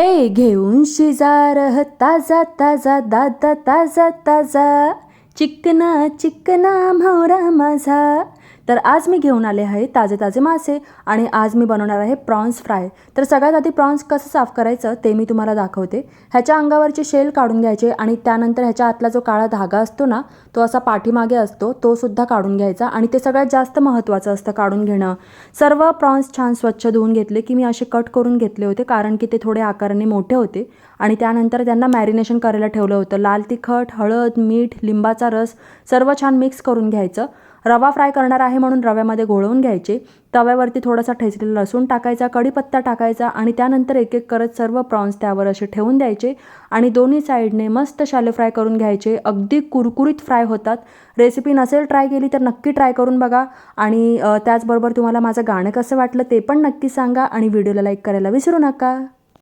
हे घेऊन शिजार ताजा ताजा दादा ताजा ताजा चिकना चिकना म्हावरा माझा। तर आज मी घेऊन आले आहे ताजे ताजे मासे आणि आज मी बनवणार आहे प्रॉन्स फ्राय। तर सगळ्यात आधी प्रॉन्स कसं साफ करायचं ते मी तुम्हाला दाखवते। ह्याच्या अंगावरचे शेल काढून घ्यायचे आणि त्यानंतर ह्याच्या आतला जो काळा धागा असतो ना तो असा पाठीमागे असतो तो सुद्धा काढून घ्यायचा आणि ते सगळ्यात जास्त महत्त्वाचं असतं काढून घेणं। सर्व प्रॉन्स छान स्वच्छ धुवून घेतले की मी असे कट करून घेतले होते कारण की ते थोडे आकाराने मोठे होते आणि त्यानंतर त्यांना मॅरिनेशन करायला ठेवलं होतं। लाल तिखट, हळद, मीठ, लिंबाचा रस सर्व छान मिक्स करून घ्यायचं। रवा फ्राय करणार आहे म्हणून रव्यामध्ये घोळवून घ्यायचे। तव्यावरती थोडासा ठेचलेला लसूण टाकायचा, कढीपत्ता टाकायचा आणि त्यानंतर एक एक करत सर्व प्रॉन्स त्यावर असे ठेवून द्यायचे आणि दोन्ही साईडने मस्त शॅलो फ्राय करून घ्यायचे। अगदी कुरकुरीत फ्राय होतात। रेसिपी नसेल ट्राय केली तर नक्की ट्राय करून बघा आणि त्याचबरोबर तुम्हाला माझं गाणं कसं वाटलं ते पण नक्की सांगा आणि व्हिडिओला लाईक करायला विसरू नका।